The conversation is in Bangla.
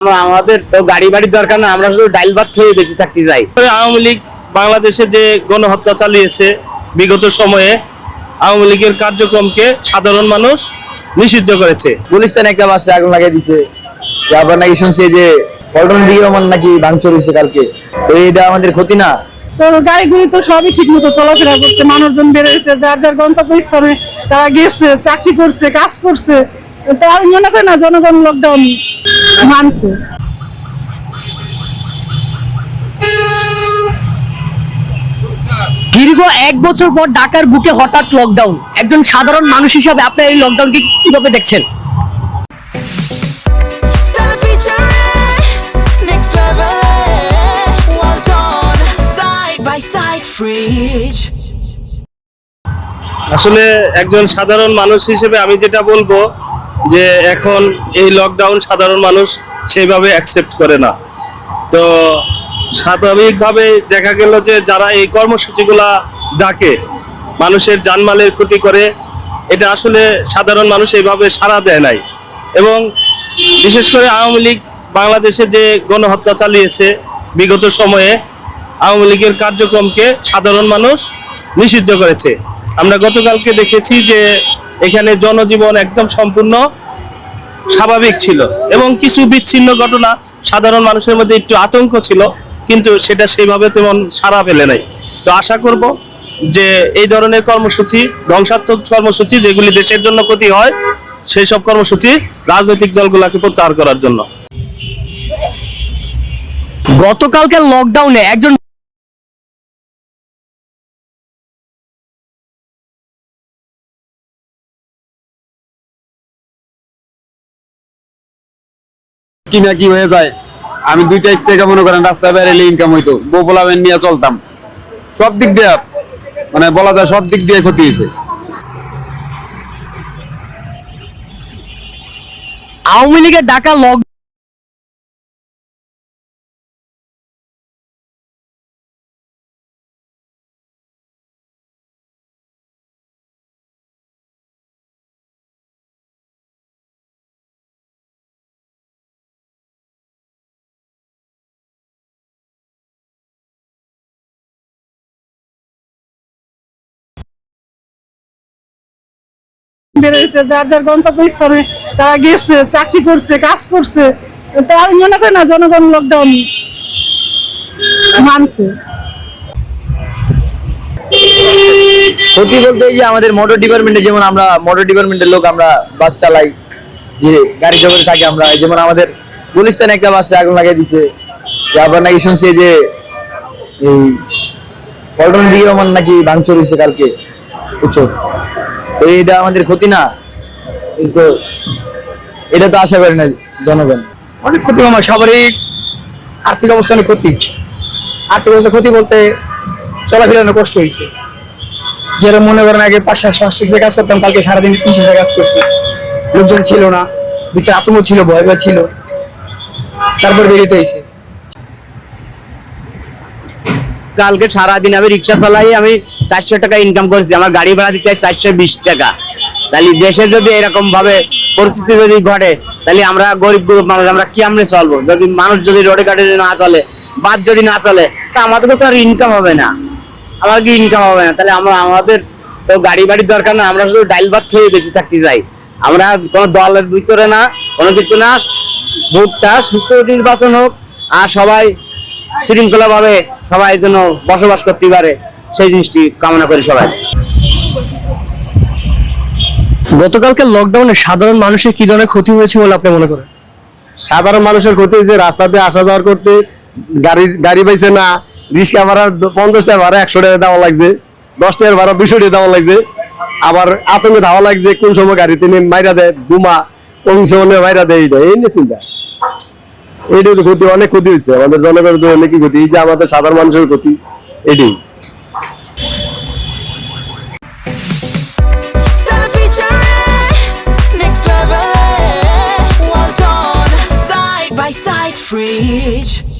আমাদের তো গাড়ি বাড়ির দরকার না, আমরা শুধু ডাইল ভাত খেয়ে বেঁচে থাকতে চাই। আওয়ামী লীগ বাংলাদেশে যে গণহত্যা চালিয়েছে বিগত সময়ে, আওয়ামী লীগের কার্যক্রমকে সাধারণ মানুষ নিষিদ্ধ করেছে। গুলিস্তান একটা বাসে আগুন লাগিয়ে দিছে, আবার নাকি শুনছি যে পল্টন বিমান নাকি ভাঙচুর হয়েছে কালকে। তো এটা আমাদের ক্ষতি না? তো গাড়িগুলি তো সবই ঠিক মতো চলাফেরা করছে, মানুষজন বেরোয়েছে, যার যার গন্তব্যস্থানে তারা গেছে, চাকরি করছে, কাজ করছে। তো আমি মনে করি না জনগণ লকডাউন মানছে। দীর্ঘ 1 বছর পর ঢাকার বুকে হঠাৎ লকডাউন, একজন সাধারণ মানুষ হিসাবে আপনি এই লকডাউনকে কিভাবে দেখছেন? আসলে একজন সাধারণ মানুষ হিসেবে আমি যেটা বলবো যে এখন এই লকডাউন সাধারণ মানুষ সেইভাবে অ্যাকসেপ্ট করে না। তো স্বাভাবিকভাবে দেখা গেল যে যারা এই কর্মসূচিগুলা ডাকে, মানুষের জানমালের ক্ষতি করে, এটা আসলে সাধারণ মানুষ এইভাবে সাড়া দেয় নাই। এবং বিশেষ করে আওয়ামী লীগ বাংলাদেশে যে গণহত্যা চালিয়েছে বিগত সময়ে, আওয়ামী লীগের কার্যক্রমকে সাধারণ মানুষ নিষিদ্ধ করেছে। আমরা গতকালকে দেখেছি যে এখানে জনজীবন একদম সম্পূর্ণ স্বাভাবিক ছিল এবং কিছু বিচ্ছিন্ন ঘটনা সাধারণ মানুষের মধ্যে একটু আতঙ্ক ছিল, কিন্তু সেটা সেইভাবে তেমন সাড়া ফেলে নাই। তো আশা করব যে এই ধরনের কর্মসূচি, ধ্বংসাত্মক কর্মসূচি যেগুলি দেশের জন্য ক্ষতি হয়, সেই সব কর্মসূচি রাজনৈতিক দলগুলোকে প্রত্যাহার করার জন্য। গতকালকের লকডাউনে একজন কি না কি হয়ে যায়। আমি 2টা টাকা মনে করেন রাস্তায় বেরোলে ইনকাম হইতো, বউ পোলাবেন নিয়ে চলতাম, সব দিক দিয়ে মানে বলা যায় সব দিক দিয়ে ক্ষতি হয়েছে। আওয়ামী লীগের ঢাকা লক বেরোয়েছে, যার যার গন্তব্যস্থানে তারা গেছে, চাকরি করছে, কাজ করছে। তো আমি মনে করি না জনগণ লকডাউন মানছে। ক্ষতি বলতে এই যে আমাদের মোটর ডিপার্টমেন্টে, যেমন আমরা মোটর ডিপার্টমেন্টের লোক, আমরা বাস চালাই, যে গাড়ি জগতে থাকি আমরা, যেমন আমাদের গুলিস্তান একটা বাসে আগুন লাগিয়ে দিছে, আবার নাকি শুনছি যে এই পল্টন বিমান নাকি ভাঙচুর হয়েছে কালকে, বুঝছো? তো এটা আমাদের ক্ষতি না? কিন্তু এটা তো আশা করি না জনগণ। অনেক ক্ষতি, আমার সবারই আর্থিক অবস্থা অনেক ক্ষতি। আর্থিক অবস্থা ক্ষতি বলতে চলাফেরা কষ্ট হয়েছে। যেরকম মনে করেন আগে 500-700 কাজ করতাম, কালকে সারাদিন 300 কাজ করছি। লোকজন ছিল না, ভিতরে আতঙ্ক ছিল, ভয় ভয় ছিল, তারপর বেরিয়ে হয়েছে। কালকে সারাদিন আমি রিক্সা চালাই, আমি 400 টাকা ইনকাম করেছি, আমার গাড়ি ভাড়া দিতে হয় 420 টাকা। তাহলে দেশে যদি এরকম ভাবে পরিস্থিতি যদি ঘটে, তাহলে আমরা গরিব গরিব মানুষ আমরা কেমনে চলবো? যদি মানুষ যদি রোডে ঘাটে না চলে, বাস যদি না চলে, তা আমাদের তো আর ইনকাম হবে না। আমার কি ইনকাম হবে না? তাহলে আমাদের তো গাড়ি বাড়ির দরকার না, আমরা শুধু ডাইল ভাত খেয়ে বেঁচে থাকতে চাই। আমরা কোনো দলের ভিতরে না, কোনো কিছু না। ভোটটা সুস্থ নির্বাচন হোক, আর সবাই শৃঙ্খলা ভাবে সবাই যেন বসবাস করতে পারে, সেই জিনিসটি কামনা করি সবাই। গতকালকের লকডাউনে সাধারণ মানুষের কি ধরনের ক্ষতি হয়েছে বলে আপনি মনে করেন? সাধারণ মানুষের ক্ষতি হয়েছে, রাস্তাতে আসা যাওয়ার করতে গাড়ি পাইছে না, রিক্সা ভাড়া 50 টাকা ভাড়া 100 টাকা দেওয়া লাগছে, 10 টাকার ভাড়া 200 টাকা দেওয়া লাগছে। আবার আতঙ্কে ধাওয়া লাগছে, কোন সময় গাড়িতে নিয়ে মাইরা দেয় বোমা, কোন সময় মাইরা দেয়, এই নিয়ে চিন্তা। এইটাই তো ক্ষতি, অনেক ক্ষতি হয়েছে আমাদের জনগণের, অনেকই ক্ষতি। এই যে আমাদের সাধারণ মানুষের ক্ষতি, এটাই। Fridge.